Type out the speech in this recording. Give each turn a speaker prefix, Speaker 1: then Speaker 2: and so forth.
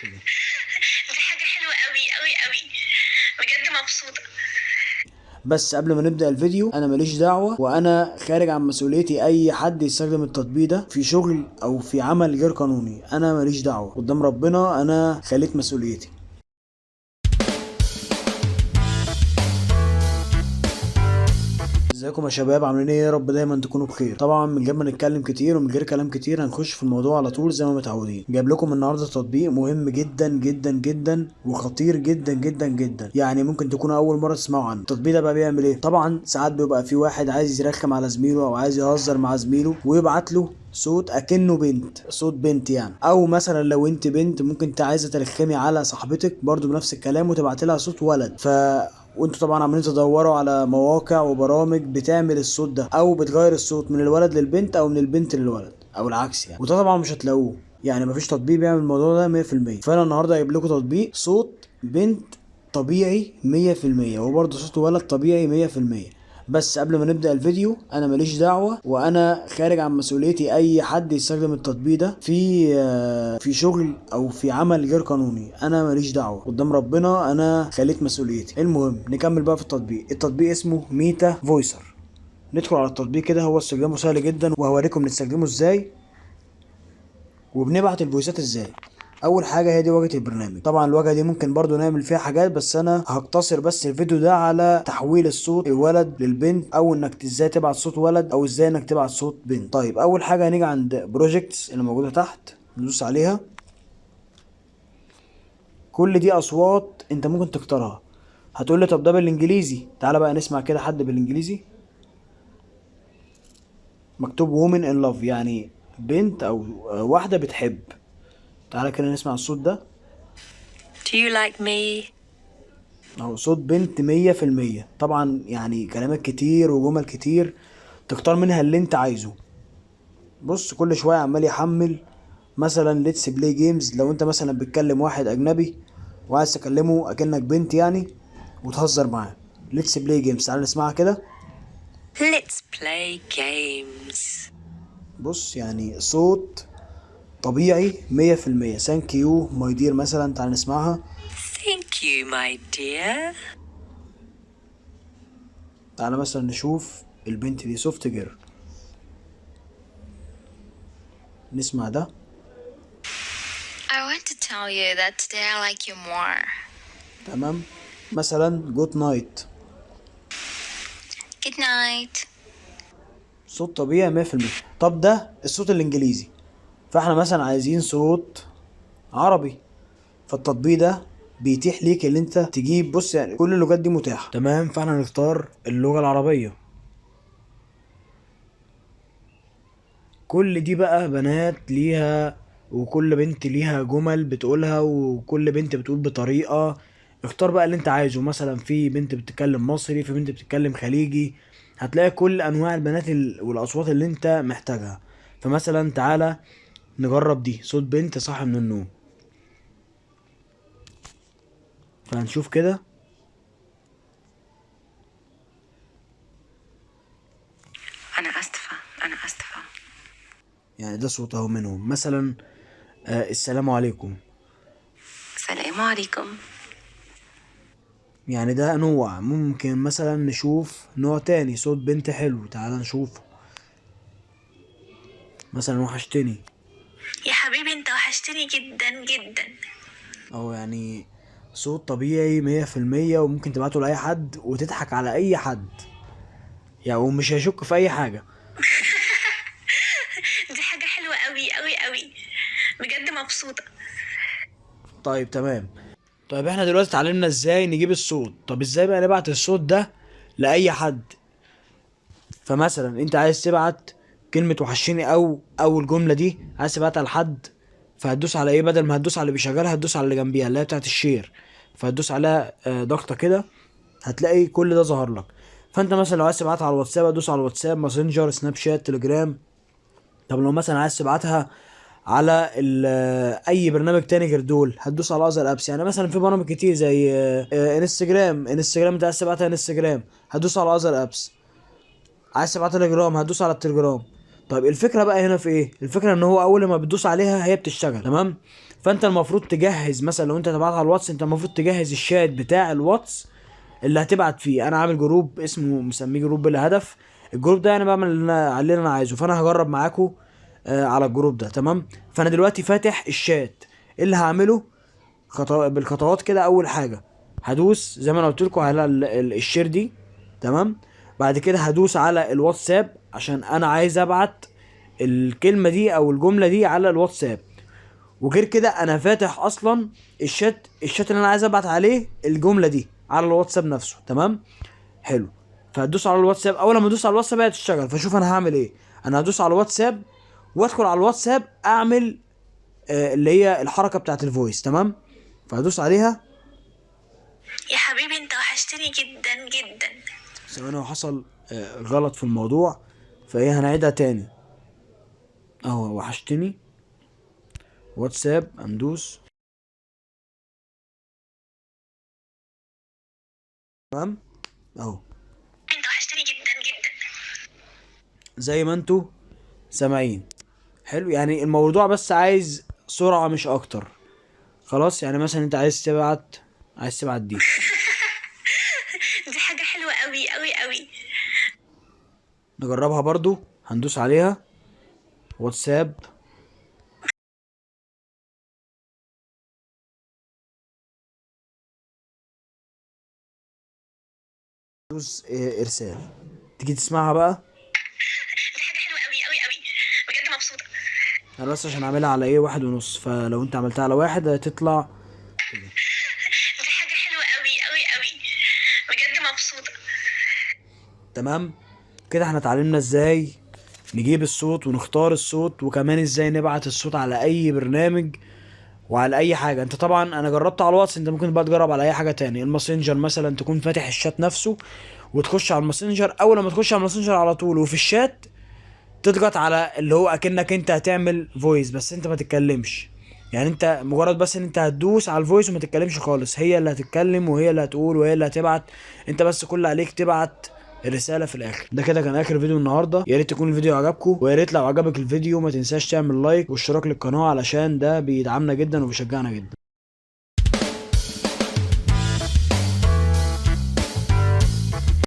Speaker 1: كده.
Speaker 2: دي حاجة حلوة قوي قوي قوي، بجد مبسوطة.
Speaker 1: بس قبل ما نبدأ الفيديو، انا ماليش دعوة وانا خارج عن مسؤوليتي اي حد يستخدم التطبيق ده في شغل او في عمل غير قانوني. انا ماليش دعوة قدام ربنا، انا خليت مسؤوليتي. ازيكم يا شباب، عاملين ايه؟ يا رب دايما تكونوا بخير. طبعا من غير ما نتكلم كتير ومن غير كلام كتير هنخش في الموضوع على طول زي ما متعودين. جايب لكم النهارده تطبيق مهم جدا جدا جدا وخطير جدا جدا جدا، يعني ممكن تكونوا اول مره تسمعوا عنه. التطبيق ده بقى بيعمل ايه؟ طبعا ساعات بيبقى في واحد عايز يرخم على زميله او عايز يهزر مع زميله ويبعت له صوت اكنه بنت، صوت بنت يعني. او مثلا لو انت بنت ممكن انت عايزه ترخمي على صاحبتك برضو بنفس الكلام وتبعت لها صوت ولد. وانتوا طبعا عمالين تدوروا على مواقع وبرامج بتعمل الصوت ده او بتغير الصوت من الولد للبنت او من البنت للولد او العكس يعني، وده طبعا مش هتلاقوه. يعني مفيش تطبيق بيعمل الموضوع ده 100%. فانا النهارده جايب لكم تطبيق صوت بنت طبيعي 100%، وبرضه صوت ولد طبيعي 100%. بس قبل ما نبدأ الفيديو، انا ماليش دعوة وانا خارج عن مسؤوليتي اي حد يستخدم التطبيق ده في شغل او في عمل غير قانوني. انا ماليش دعوة قدام ربنا، انا خليت مسؤوليتي. المهم نكمل بقى في التطبيق. التطبيق اسمه ميتا فويسر. ندخل على التطبيق كده، هو استخدامه سهل جدا وهوريكم نستخدمه ازاي وبنبعت الفويسات ازاي. اول حاجه هي دي واجهه البرنامج. طبعا الواجهه دي ممكن برضو نعمل فيها حاجات، بس انا هقتصر بس الفيديو ده على تحويل الصوت الولد للبنت، او انك ازاي تبعت صوت ولد او ازاي انك تبعت صوت بنت. طيب اول حاجه هنيجي عند بروجكتس اللي موجوده تحت، ندوس عليها. كل دي اصوات انت ممكن تختارها. هتقول لي طب ده بالانجليزي، تعالى بقى نسمع كده حد بالانجليزي. مكتوب woman in love، يعني بنت او واحده بتحب. تعالى كده نسمع الصوت ده.
Speaker 2: Do you like me?
Speaker 1: اهو صوت بنت 100%. طبعا يعني كلمات كتير وجمل كتير تختار منها اللي انت عايزه. بص كل شوية عمال يحمل. مثلا ليتس بلاي جيمز، لو انت مثلا بتكلم واحد اجنبي وعايز تكلمه اكنك بنت يعني وتهزر معاه. ليتس بلاي جيمز، تعال نسمعها كده.
Speaker 2: Let's play games.
Speaker 1: بص يعني صوت طبيعي 100%. ثانك يو ماي دير مثلا، تعال نسمعها.
Speaker 2: Thank you, my dear.
Speaker 1: تعال مثلا نشوف البنت دي سوفت جير. نسمع ده.
Speaker 2: I want to tell you that today I like you more.
Speaker 1: تمام. مثلا جود نايت.
Speaker 2: Good night.
Speaker 1: صوت طبيعي 100%. طب ده الصوت الانجليزي. فاحنا مثلا عايزين صوت عربي، فالتطبيق ده بيتيح ليك اللي انت تجيب. بص يعني كل اللغات دي متاحة. تمام، فاحنا هنختار اللغة العربية. كل دي بقى بنات ليها، وكل بنت ليها جمل بتقولها، وكل بنت بتقول بطريقة. اختار بقى اللي انت عايزه. مثلا في بنت بتتكلم مصري، في بنت بتتكلم خليجي. هتلاقي كل انواع البنات والاصوات اللي انت محتاجها. فمثلا تعالى نجرب دي، صوت بنت صاحي من النوم. فهنشوف كده.
Speaker 2: أنا آسفة، أنا آسفة.
Speaker 1: يعني ده صوت اهو منهم. مثلا السلام عليكم.
Speaker 2: السلام عليكم.
Speaker 1: يعني ده نوع. ممكن مثلا نشوف نوع تاني صوت بنت حلو، تعال نشوفه. مثلا وحشتني.
Speaker 2: يا حبيبي انت وحشتني جدا جدا.
Speaker 1: او يعني صوت طبيعي 100%، وممكن تبعته لأي حد وتضحك على أي حد يعني، ومش هيشك في أي حاجة.
Speaker 2: دي حاجة حلوة قوي قوي قوي، بجد مبسوطة.
Speaker 1: طيب تمام. طيب احنا دلوقتي اتعلمنا ازاي نجيب الصوت. طب ازاي بقى نبعت الصوت ده لأي حد؟ فمثلا انت عايز تبعت كلمة وحشيني او اول جملة دي عايز تبعتها لحد. فهتدوس على ايه؟ بدل ما هتدوس على اللي بيشغلها هتدوس على اللي جنبيها اللي هي بتاعت الشير. فهتدوس عليها ضغطة كده، هتلاقي كل ده ظهر لك. فانت مثلا لو عايز تبعتها على الواتساب هتدوس على الواتساب، ماسنجر، سناب شات، تليجرام. طب لو مثلا عايز تبعتها على اي برنامج تاني غير دول هتدوس على اذر ابس. يعني مثلا في برامج كتير زي انستجرام انت عايز تبعتها انستجرام هتدوس على اذر ابس. عايز تبعت تليجرام هتدوس على التليجرام. طيب الفكره بقى هنا في ايه؟ الفكره ان هو اول ما بتدوس عليها هي بتشتغل. تمام. فانت المفروض تجهز مثلا لو انت تبعت على الواتس، انت المفروض تجهز الشات بتاع الواتس اللي هتبعت فيه. انا عامل جروب اسمه مسميه جروب بلا هدف. الجروب ده انا بعمل اللي انا عايزه، فانا هجرب معاكم على الجروب ده. تمام. فانا دلوقتي فاتح الشات. إيه اللي هعمله بالخطوات كده. اول حاجه هدوس زي ما انا قلت لكم على الشير دي. تمام. بعد كده هدوس على الواتساب عشان انا عايز ابعت الكلمه دي او الجمله دي على الواتساب. وغير كده انا فاتح اصلا الشات اللي انا عايز ابعت عليه الجمله دي على الواتساب نفسه. تمام. حلو. فهتدوس على الواتساب. اول ما ادوس على الواتساب هي هتشتغل. فشوف انا هعمل ايه. انا هدوس على الواتساب وادخل على الواتساب اعمل اللي هي الحركه بتاعت الفويس. تمام. فهدوس عليها.
Speaker 2: يا حبيبي انت وحشتني جدا جدا.
Speaker 1: ثواني وحصل غلط في الموضوع، فايه هنعيدها تاني. اهو وحشتني واتساب. هندوس. تمام. اهو
Speaker 2: انت وحشتني جدا جدا.
Speaker 1: زي ما انتوا سامعين. حلو. يعني الموضوع بس عايز سرعة مش اكتر. خلاص. يعني مثلا انت عايز تبعت دي.
Speaker 2: دي حاجة حلوة قوي قوي قوي.
Speaker 1: نجربها برضو. هندوس عليها واتساب. دوس ارسال. تيجي تسمعها بقى.
Speaker 2: دي حاجة حلوة قوي قوي قوي. بجد مبسوطة.
Speaker 1: انا بس عشان اعملها على ايه 1.5، فلو انت عملتها على 1 هتطلع كده.
Speaker 2: دي حاجة حلوة قوي قوي قوي. بجد مبسوطة.
Speaker 1: تمام. كده احنا اتعلمنا ازاي نجيب الصوت ونختار الصوت، وكمان ازاي نبعت الصوت على اي برنامج وعلى اي حاجه. انت طبعا انا جربت على الواتس، انت ممكن بقى تجرب على اي حاجه تاني. الماسنجر مثلا تكون فاتح الشات نفسه وتخش على الماسنجر. اول ما تخش على الماسنجر على طول وفي الشات تضغط على اللي هو اكنك انت هتعمل فويس بس انت ما تتكلمش. يعني انت مجرد بس ان انت هتدوس على الفويس وما تتكلمش خالص. هي اللي هتتكلم وهي اللي هتقول وهي اللي هتبعت. انت بس كل اللي عليك تبعت الرساله في الاخر. ده كده كان اخر فيديو النهارده. يا ريت يكون الفيديو عجبكم، ويا ريت لو عجبك الفيديو ما تنساش تعمل لايك واشتراك للقناه علشان ده بيدعمنا جدا وبيشجعنا جدا.